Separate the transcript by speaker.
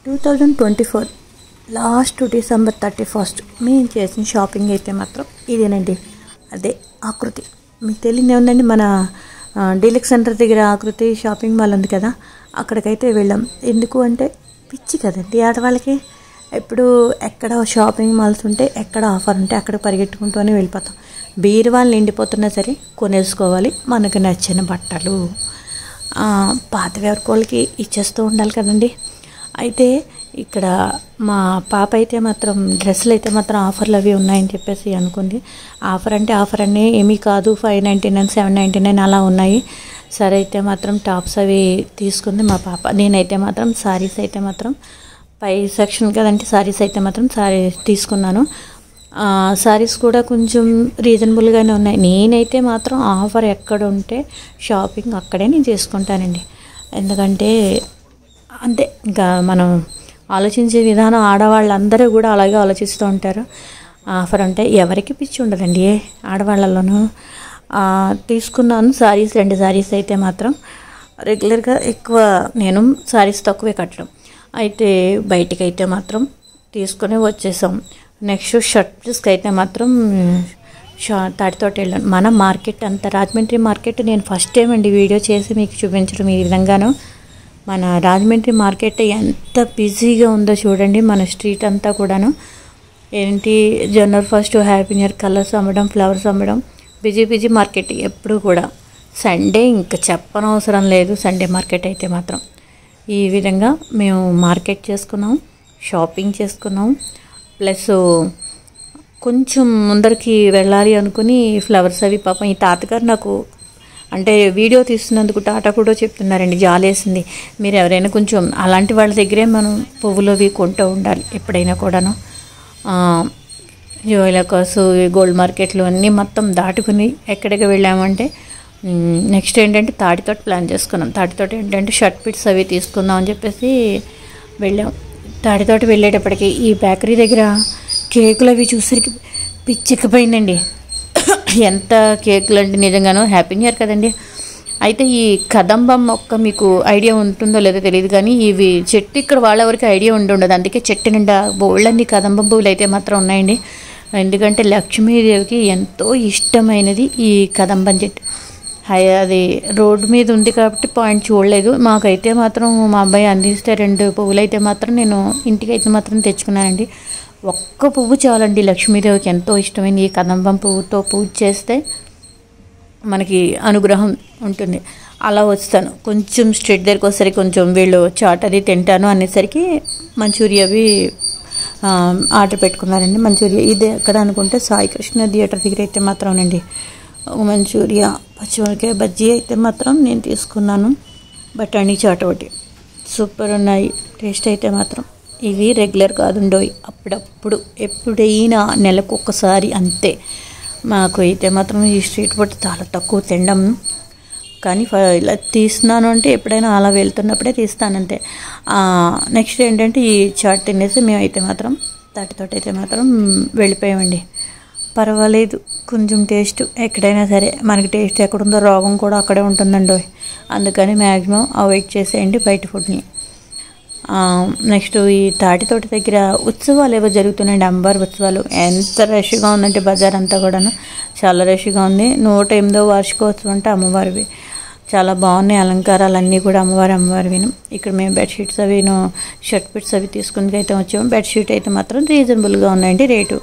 Speaker 1: 2024 last December 31 మేము చేసిన shopping అయితే మాత్రం ఇదేనండి. అదే ఆకృతి. మీకు తెలియదే ఉందండి, మన డీలక్స్ సెంటర్ దగ్గర ఆకృతి షాపింగ్ మాల్ ఉంది కదా, అక్కడికైతే వెళ్ళాం. ఎందుకు అంటే పిచ్చి కదండి ఆడవాళ్ళకి. ఎప్పుడు ఎక్కడ షాపింగ్ మాల్స్ ఉంటే, ఎక్కడ ఆఫర్ ఉంటే అక్కడ పరిగెట్టుకుంటూనే వెళ్ళిపోతాం. బీరువాళ్ళు నిండిపోతున్నా సరే కొనేసుకోవాలి మనకు నచ్చిన బట్టలు. పాతవి ఎవరికోళ్ళకి ఇచ్చేస్తూ ఉండాలి కదండి. అయితే ఇక్కడ మా పాప అయితే మాత్రం డ్రెస్సులు అయితే మాత్రం ఆఫర్లు అవి ఉన్నాయని చెప్పేసి అనుకుంది. ఆఫర్ అంటే ఆఫర్ అన్నీ ఏమీ కాదు, 599, 799 అలా ఉన్నాయి. సరే అయితే మాత్రం టాప్స్ అవి తీసుకుంది మా పాప. నేనైతే మాత్రం శారీస్ అయితే మాత్రం పై సెక్షన్ కదంటే శారీస్ అయితే మాత్రం శారీస్ తీసుకున్నాను. శారీస్ కూడా కొంచెం రీజనబుల్గానే ఉన్నాయి. నేనైతే మాత్రం ఆఫర్ ఎక్కడ ఉంటే షాపింగ్ అక్కడే నేను చేసుకుంటానండి. ఎందుకంటే అంతే, ఇంకా మనం ఆలోచించే విధానం ఆడవాళ్ళందరూ కూడా అలాగే ఆలోచిస్తూ ఉంటారు. ఆఫర్ అంటే ఎవరికి పిచ్చి ఉండదండి ఆడవాళ్ళలోనూ. తీసుకున్నాను శారీస్, 2 శారీస్ అయితే మాత్రం. రెగ్యులర్గా ఎక్కువ నేను శారీస్ తక్కువే కట్టడం. అయితే బయటికి అయితే మాత్రం తీసుకుని వచ్చేసాం. నెక్స్ట్ షర్ట్స్కి అయితే మాత్రం తాటితోట వెళ్ళాను. మన మార్కెట్ అంతా రాజమండ్రి మార్కెట్ నేను ఫస్ట్ టైం అండి వీడియో చేసి మీకు చూపించడం ఈ విధంగాను. మన రాజమండ్రి మార్కెట్ ఎంత బిజీగా ఉందో చూడండి. మన స్ట్రీట్ అంతా కూడాను ఏంటి, జనవరి 1 హ్యాపీ న్యూ ఇయర్ కలర్స్ అమ్మడం, ఫ్లవర్స్ అమ్మడం, బిజీ మార్కెట్ ఎప్పుడు కూడా. సండే ఇంకా చెప్పనవసరం లేదు, సండే మార్కెట్ అయితే మాత్రం. ఈ విధంగా మేము మార్కెట్ చేసుకున్నాం, షాపింగ్ చేసుకున్నాం. ప్లస్ కొంచెం ముందరికి వెళ్ళాలి అనుకుని ఫ్లవర్స్ అవి పాపం ఈ తాతగారు నాకు అంటే వీడియో తీస్తున్నందుకు టాటా కూడా చెప్తున్నారండి. జాలేసింది, మీరు ఎవరైనా కొంచెం అలాంటి వాళ్ళ దగ్గరే మనం పువ్వులు అవి కొంటూ ఉండాలి ఎప్పుడైనా కూడాను. జ్యువెలర్స్, గోల్డ్ మార్కెట్లు అన్నీ మొత్తం దాటుకుని ఎక్కడికి వెళ్ళామంటే నెక్స్ట్ ఏంటంటే తాటితోట ప్లాన్ చేసుకున్నాం. తాటితోట ఏంటంటే షర్ట్ పిట్స్ అవి తీసుకుందాం అని చెప్పేసి వెళ్ళాం. తాటితోట వెళ్ళేటప్పటికి ఈ బేకరీ దగ్గర కేకులు అవి చూసరికి పిచ్చెక్కిపోయిందండి. ఎంత కేకులు అంటే నిజంగానో హ్యాపీ న్యూ ఇయర్ కదండి. అయితే ఈ కదంబం మొక్క మీకు ఐడియా ఉంటుందో లేదో తెలియదు, కానీ ఇవి చెట్టు ఇక్కడ వాళ్ళెవరికి ఐడియా ఉండదు. అందుకే చెట్టు నిండా బోళ్ళన్ని కదంబం పువ్వులు అయితే మాత్రం ఉన్నాయండి. ఎందుకంటే లక్ష్మీదేవికి ఎంతో ఇష్టమైనది ఈ కదంబం చెట్టు. అది రోడ్డు మీద ఉంది కాబట్టి పాయింట్ చూడలేదు. మాకైతే మాత్రం మా అబ్బాయి అందిస్తే 2 పువ్వులు అయితే మాత్రం నేను ఇంటికి అయితే మాత్రం తెచ్చుకున్నానండి. ఒక్క పువ్వు చాలండి, లక్ష్మీదేవికి ఎంతో ఇష్టమైన ఈ కదంబం పువ్వుతో పూజ చేస్తే మనకి అనుగ్రహం ఉంటుంది. అలా వస్తాను కొంచెం స్ట్రీట్ దగ్గరికి వచ్చేసరికి కొంచెం వీళ్ళు చాట్ అది తింటాను అనేసరికి మంచూరియా అవి ఆర్డర్ పెట్టుకున్నారండి. మంచూరియా ఇది ఎక్కడ అనుకుంటే సాయి కృష్ణ థియేటర్ దగ్గర అయితే మాత్రం అండి. మంచూరియా, పచ్చిమిరకాయ బజ్జీ అయితే మాత్రం నేను తీసుకున్నాను. బఠానీ చాట్ ఒకటి సూపర్ ఉన్నాయి. టేస్ట్ అయితే మాత్రం ఇవి రెగ్యులర్ కాదుండోయి, అప్పుడప్పుడు ఎప్పుడైనా నెలకు ఒక్కసారి అంతే. మాకు అయితే మాత్రం ఈ స్ట్రీట్ ఫుడ్ చాలా తక్కువ తినడం, కానీ ఇలా తీస్తున్నాను అంటే ఎప్పుడైనా అలా వెళ్తున్నప్పుడే తీస్తానంతే. నెక్స్ట్ ఏంటంటే ఈ చాట్ తినేసి మేమైతే మాత్రం తాటితోట అయితే మాత్రం వెళ్ళిపోయామండి. పర్వాలేదు, కొంచెం టేస్ట్ ఎక్కడైనా సరే మనకి టేస్ట్ ఎక్కడుందో రోగం కూడా అక్కడే ఉంటుందండి. అందుకని మ్యాక్సిమం అవాయిడ్ చేసేయండి బయట ఫుడ్ని. నెక్స్ట్ ఈ తాటితోట దగ్గర ఉత్సవాలు ఏవో జరుగుతున్నాయండి, అమ్మవారి ఉత్సవాలు. ఎంత రష్గా ఉందంటే బజార్ అంతా కూడాను చాలా రష్గా ఉంది. 108వ వార్షికోత్సవం అంటే అమ్మవారివి. చాలా బాగున్నాయి అలంకారాలన్నీ కూడా అమ్మవారివిను. ఇక్కడ మేము బెడ్షీట్స్ అవి షర్ట్ పిట్స్ అవి తీసుకుని అయితే వచ్చాము. బెడ్షీట్ అయితే మాత్రం రీజనబుల్గా ఉన్నాయండి రేటు.